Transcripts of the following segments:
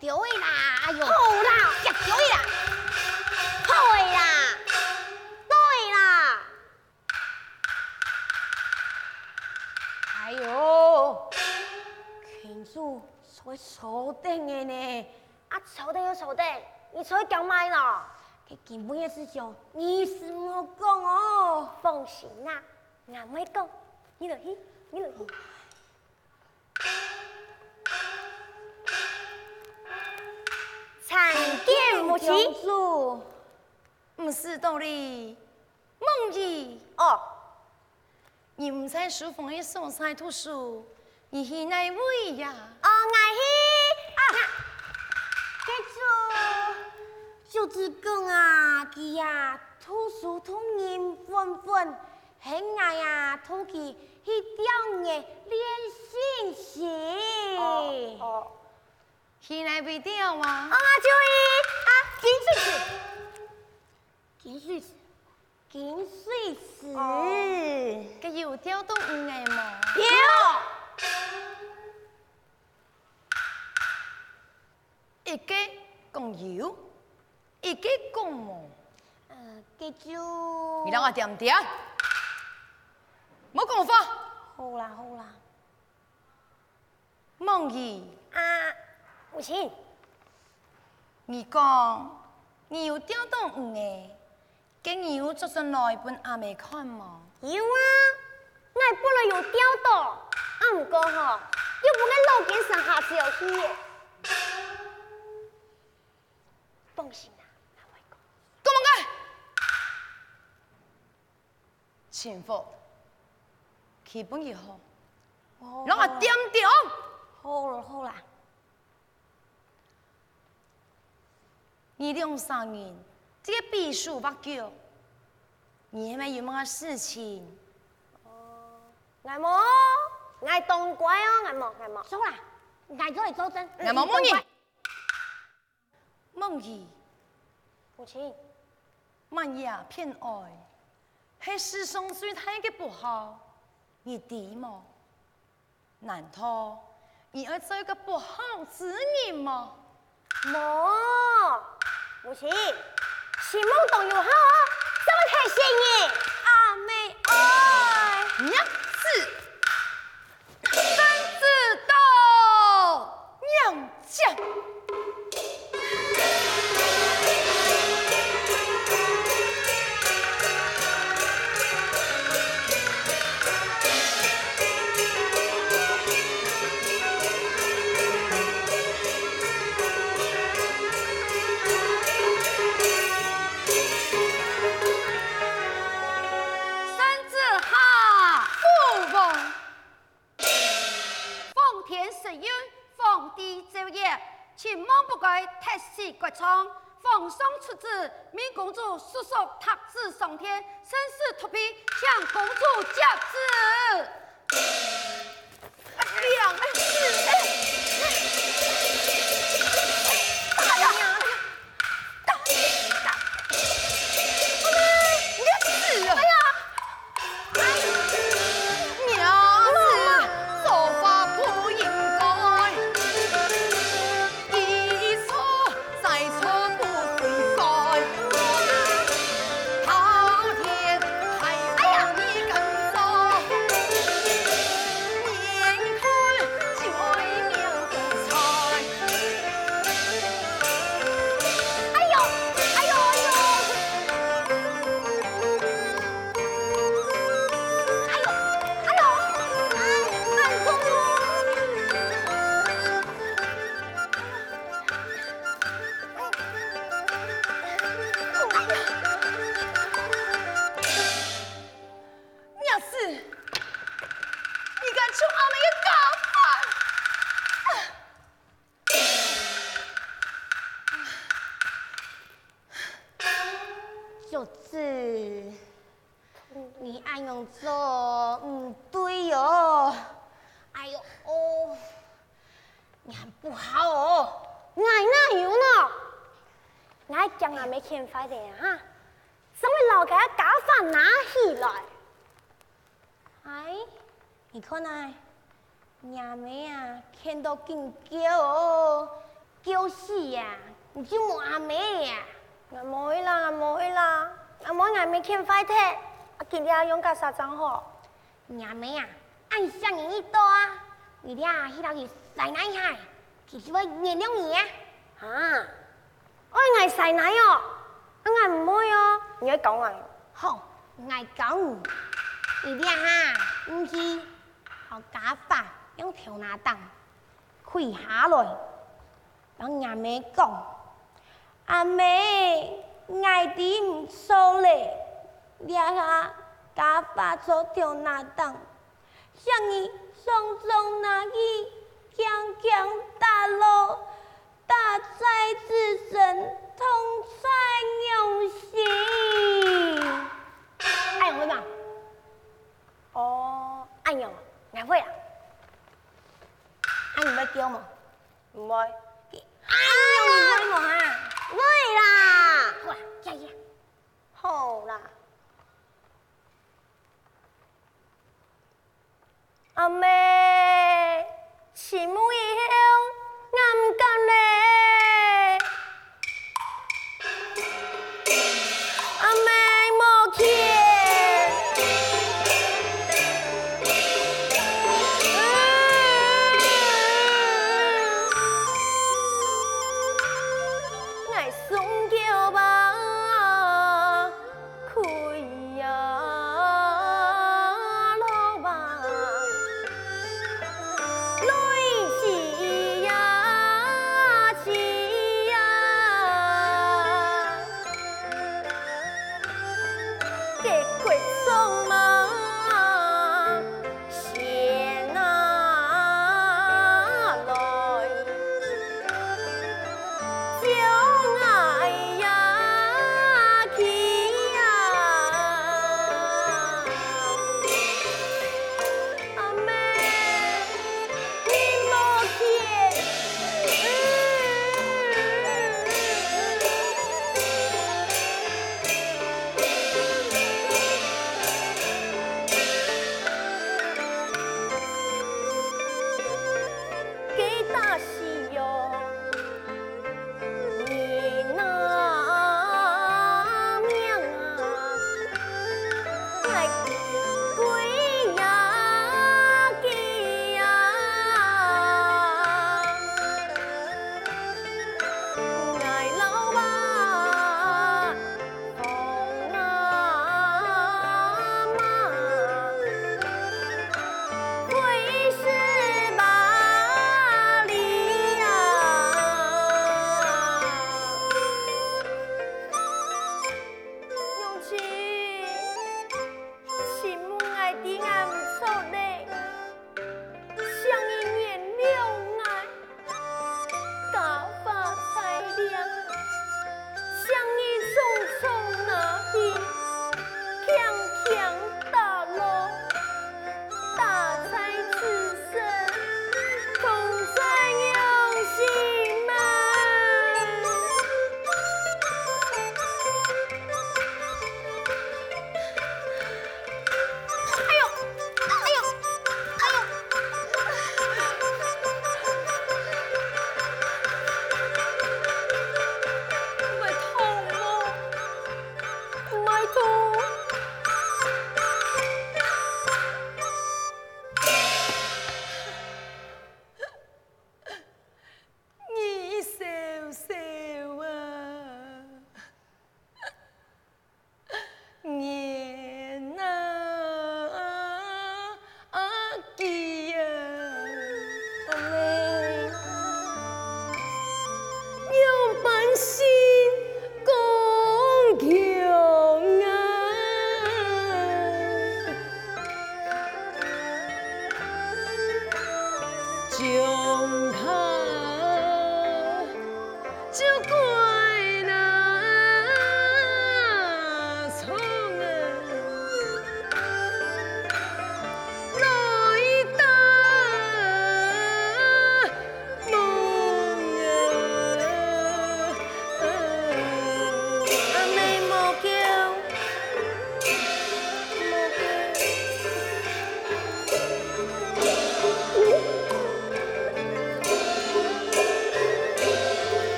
对啦，哎呦，好啦，夹对啦，好的啦，对啦。哎呦，群主在手顶的呢，啊，手顶有手顶，你出去讲麦了？这根本的事情，你是莫讲哦。放心啦，俺没讲，你就去，你就去。参见母亲。主，唔是道理，梦儿，哦，你唔在书房的所在读书，你是哪位呀？哦，俺去啊，就是讲啊，佢呀读书读人分分，很爱呀读佢去钓嘅练习习。哦，去哪位钓啊？啊，就伊啊，金水子，金水池，金水池，佢有钓到鱼嘅嘛？有。一个讲有，一个讲无。佢就你让我点点，冇讲法。好啦好啦，梦儿，啊，母亲，你讲你有钓到鱼嘅，跟牛做上来本阿妹看嘛？有啊，俺本来有钓到，啊唔过吼，又不跟老健上下次有去的。放心啦，俺会讲。讲乜嘅？前夫，基本也好，让我点点。好啦好啦，你两三年，这个秘书不叫，你还没有乜事情？俺冇，俺当乖哦，俺冇。走啦，俺做嚟做真。俺冇梦儿，梦儿，母亲，万呀偏爱，系世上最大嘅不好，你知吗？难道你要做一个不好之人吗？冇，母亲，心目中有好啊，怎么太幸运？阿妹爱。娘子，三字到娘家。秦王不该特事国创，皇上出旨，命公主速速特旨上天，生死托庇，向公主降旨。两就是你爱用做对哦，哎呦哦，你很不好哦，俺哪有呢？俺讲俺没欠费的呀哈，什么老给他假发拿起来？哎，你看呐，娘妹啊，看到更娇哦，叫死呀！你就摸阿妹呀！阿妹啦，阿妹啦，阿妹阿妹欠快铁，今日用个啥账好？阿妹啊，俺想你一多啊！你俩去到去晒奶海，其实我原谅你啊！啊，我爱晒奶哦，俺唔会哦，你讲啊？好，爱讲。你俩哈，唔是好假法用条拿当开下来，让阿妹讲，阿妹爱啲唔错咧，俩下假法做条拿当，像你种种那去强强大路，大灾之神同在用心，哎，会嘛？哦，哎呦，俺会啊，俺唔会叫嘛？唔会。哎呦，你会嘛？会啦。哇，呀呀，好啦。阿妹，起母以后，俺唔干嘞。阿妹莫去。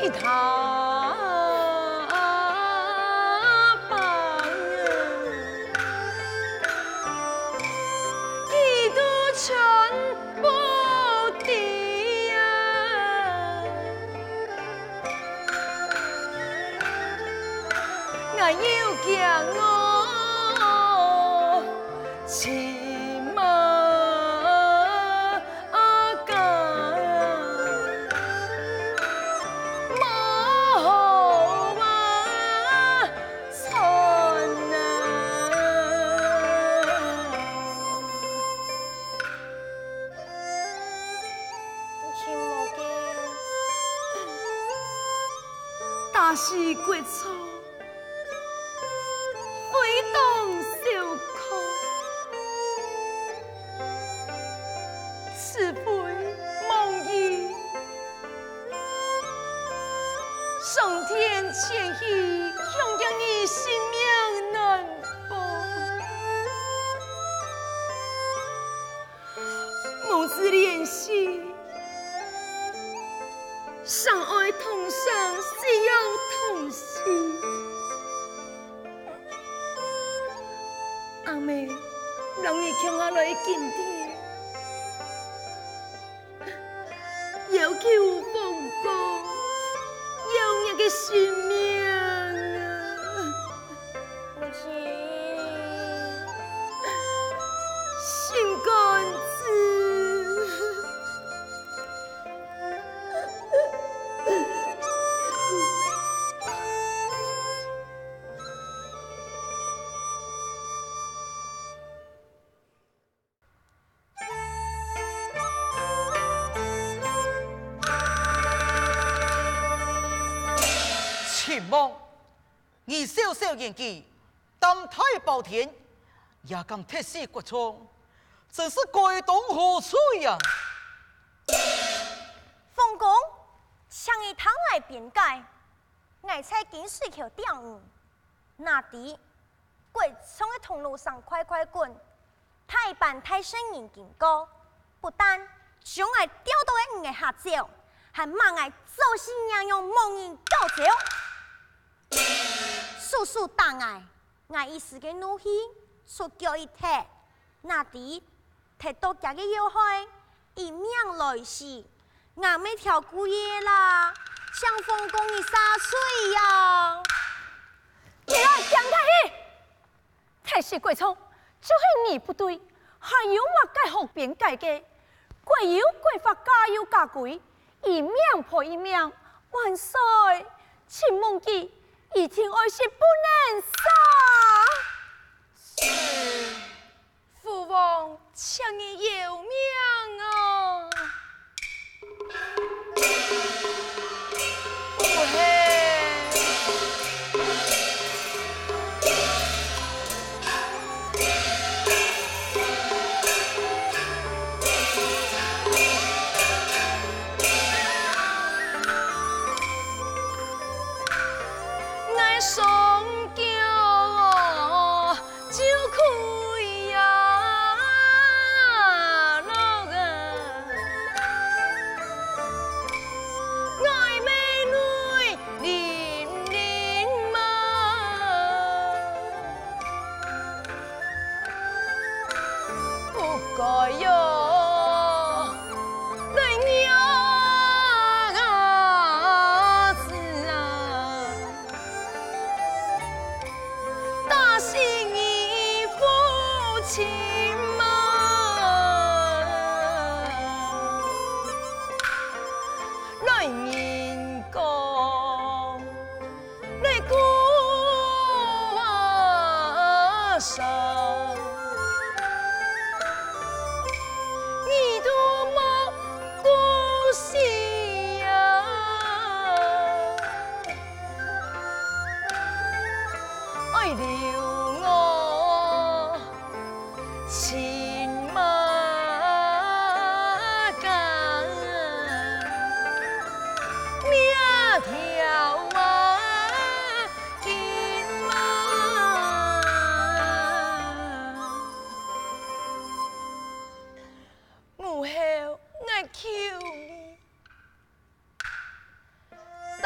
为他帮，几度全不敌呀，我要强我亲妈。大事过错，非当小可，此非梦意。上天千意，想将你性命难保。母子联系。相爱同生，死有同死。阿妹，让你强下来见天，要求奉公，要你的性命啊！母亲，心肝子。秦梦，你小小年纪，胆大包天，也敢铁石骨冲，真是该当何罪呀？冯公，像一趟来边界，我在金水桥钓鱼，那地鬼从的通路上快快滚，太板太声音经过，不但将我钓到的鱼的下照，还骂我做事让用蒙人搞笑。叔叔打我一时嘅怒气，出脚一踢，那地踢到家嘅要害，一命来死，我没条姑爷啦，像风公你洒水呀！你来讲太戏，太戏鬼冲，就是你不对，还有我改好边改嘅，鬼有鬼法，家有家规，一命破一命，万岁，秦梦记。一听爱是不能杀，父王，请你饶命啊！不嘿。上叫就开呀，老啊，爱美女琳琳嘛，不该哟。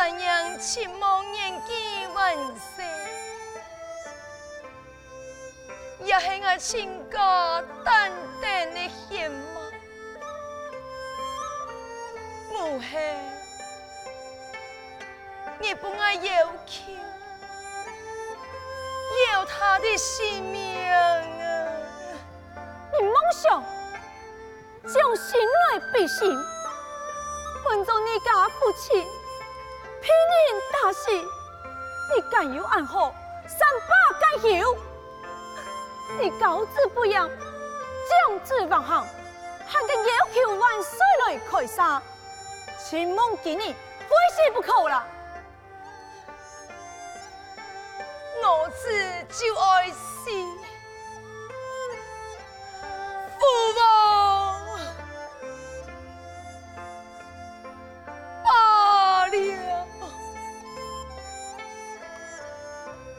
怎样亲望年纪完世，也是我亲家淡淡的嫌嘛。母后，你不爱要求，要他的性命啊！你梦想将心来比心，换做你家父亲，拼命打死，你敢有暗好300敢有？你高志不扬，将之王行，还个要求万岁来开杀，秦梦今日非死不可啦！我子就爱死，父王罢了，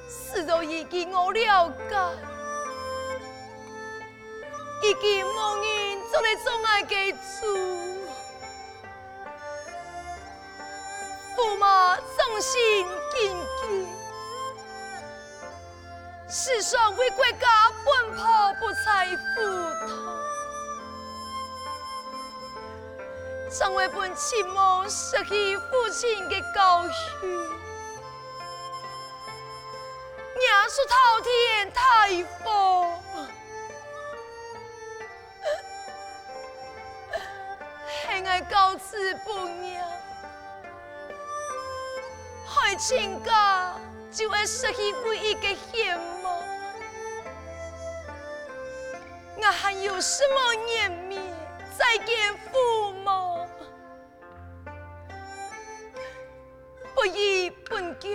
事都已经我了解。已经无人做来总爱给主，驸马忠心耿耿，时常为国家奔波不才糊涂，常为本亲母失去父亲的教训，娘出滔天太风。爱高志不扬，害亲家就会失去唯一的希望。我还有什么颜面再见父母？不依本教，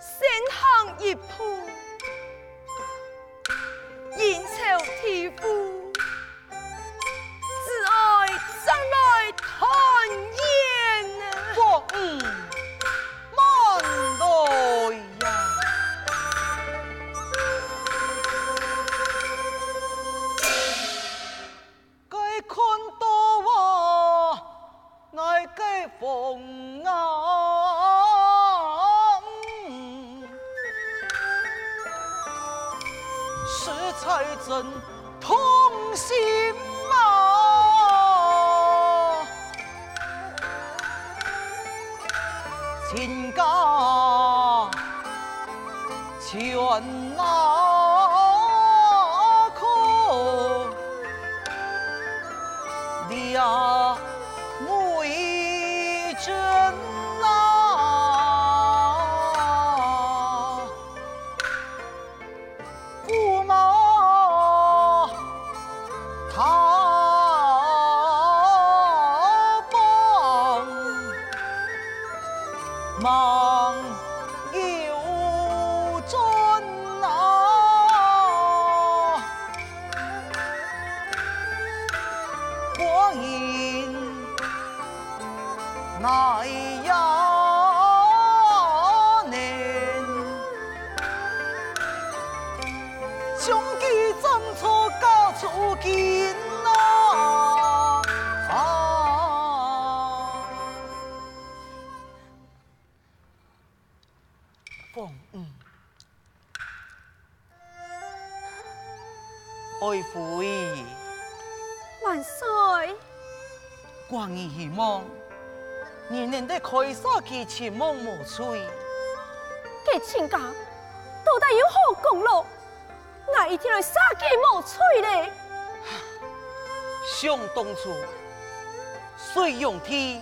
先行一步，阴曹地府。上来看烟啊！父慢来呀！该看到我，爱该风啊！实在真痛心啊！亲家全那可俩妹真啊，驸马他。忙有真啊，光阴那呀年，兄弟怎错搞出今啊？爱父爷，万岁！光义希望年年的开杀期前梦无吹，给亲家到底有何功劳？我一天来杀鸡无吹嘞！想当初，虽用天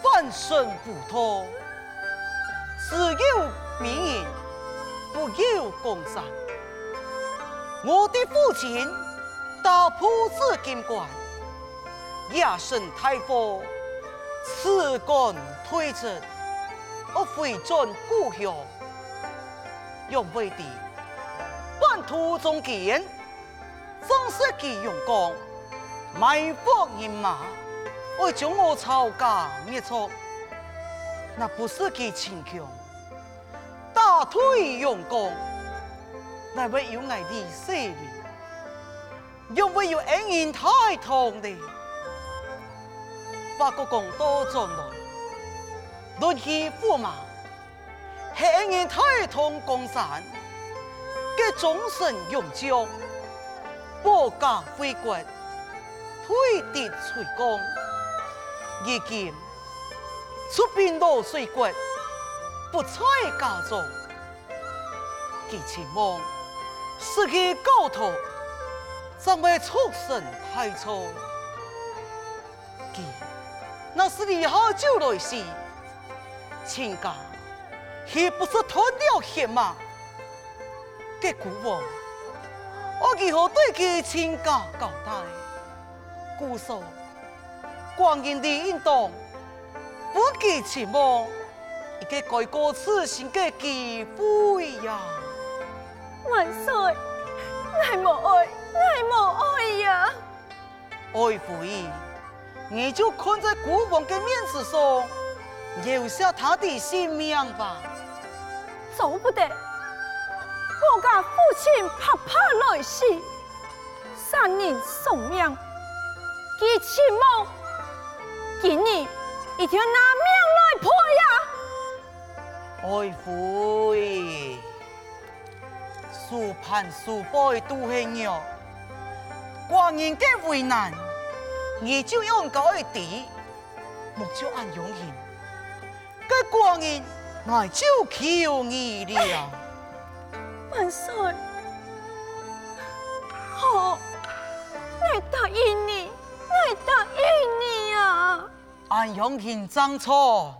翻身不脱，只有名言，不有江山。我的父亲大铺子金冠，亚身太佛，此干推陈，而回转故乡，用为的半途中间，正是其用功，埋伏人马，为将我曹家灭错，那不是其逞强，大腿用功。乃为有爱的生命，又为有恩人太痛的，把个公道转来，论起驸马，黑人太通江山，给终身永将，保家卫国，推敌垂光。如今出兵落水国，不在家中，其期望失去高头，怎会出身太错？其那是你好久来时，亲家岂不是吞了血马？给古王，我如何对其亲家交代？故说光阴的应当不计期望，一个改过自新的机会呀！万岁，爱无爱，爱无爱呀！爱妃，你就看在国王的面子上，留下他的性命吧。做不得，我家父亲拍拍来世，3人送命，其期望今日一定要拿命来赔呀！爱妃，苏盼苏辈都是鸟，寡人的为难，你就用高一点，莫就按用刑。这寡人我就求你了。万岁，好，我答应你，我答应你呀！按用刑张错。